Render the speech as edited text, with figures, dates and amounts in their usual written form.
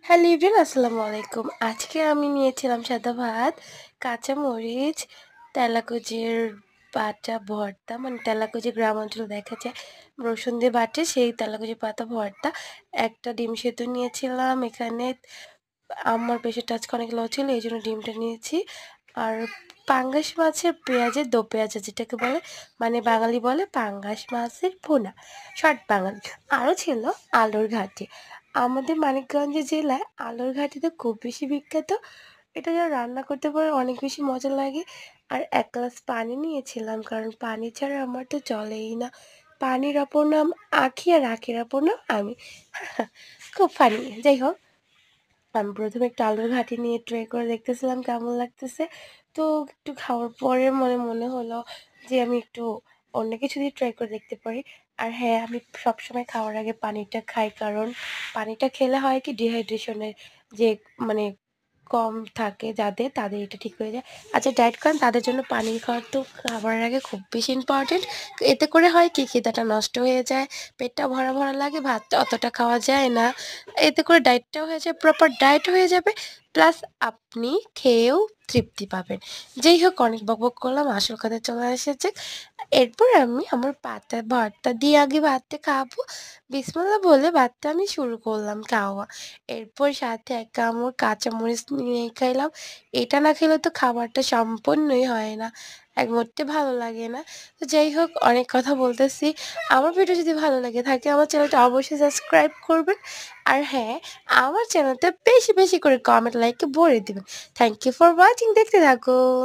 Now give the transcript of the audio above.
Hello everyone, আসসালামু আলাইকুম। আজকে আমি নিয়েছিলাম সাদা ভাত, কাঁচামরিচ, তেলাকুচির পাতা ভর্তা, মানে তেলাকুচি গ্রাম অঞ্চলে দেখা যায় রসুন দিয়ে বাটে, সেই তেলাকুচি পাতা ভর্তা, একটা ডিম সেদ্ধ নিয়েছিলাম। এখানে আমার প্রেশারটা আজকে অনেক লো ছিল, এই জন্য ডিমটা নিয়েছি। আর পাঙ্গাস মাছের পেঁয়াজের দো পেঁয়াজা যেটাকে বলে, মানে বাঙালি বলে পাঙ্গাস মাছের ভুনা, শর্ট বাঙালি। আরও ছিল আলুর ঘাটি। আমাদের মানিকগঞ্জ জেলায় আলুর ঘাটিতে খুব বেশি বিখ্যাত। এটা যারা রান্না করতে পারে অনেক বেশি মজা লাগে। আর এক গ্লাস পানি নিয়েছিলাম, কারণ পানি ছাড়া আমার তো চলেই না। পানির অপর নাম আখি, আর আখির অপর নাম আমি। খুব ফানি। যাই হোক, আমি প্রথমে একটু আলুর ঘাটি নিয়ে ট্রাই করে দেখতেছিলাম কেমন লাগতেছে। তো একটু খাওয়ার পরে মনে হলো যে আমি একটু অন্য কিছু দিয়ে ট্রাই করে দেখতে পারি। আর হ্যাঁ, আমি সবসময় খাওয়ার আগে পানিটা খাই, কারণ পানিটা খেলে হয় কি, ডিহাইড্রেশনের যে মানে কম থাকে যাদের, তাদের এটা ঠিক হয়ে যায়। আচ্ছা, ডায়েট করেন তাদের জন্য পানি খাওয়া তো খাবারের আগে খুব বেশি ইম্পর্টেন্ট। এতে করে হয় কি, খিদাটা নষ্ট হয়ে যায়, পেটটা ভরা ভরা লাগে, ভাত অতটা খাওয়া যায় না। এতে করে ডায়েটটাও হয়ে যায়, প্রপার ডায়েট হয়ে যাবে, প্লাস আপনি খেয়েও তৃপ্তি পাবেন। যেই হোক, অনেক বকবক করলাম, আসল কথা চলে এসেছে। এরপর আমি আমার পাতা ভর্তা দিয়ে আগে ভাতটা খাবো, বিসমিল্লাহ বলে ভাতটা আমি শুরু করলাম খাওয়া। এরপর সাথে এক কামড় কাঁচামরিচ নিয়ে খাইলাম। এটা না খেলে তো খাবারটা সম্পূর্ণই হয় না, এক মুহূর্তে ভালো লাগে না। তো যাই হোক, অনেক কথা বলতেছি। আমার ভিডিও যদি ভালো লাগে থাকে, আমার চ্যানেলটা অবশ্যই সাবস্ক্রাইব করবেন। আর হ্যাঁ, আমার চ্যানেলটা বেশি বেশি করে কমেন্ট লাইকে ভরে দিবেন। থ্যাংক ইউ ফর ওয়াচিং, দেখতে থাকুন।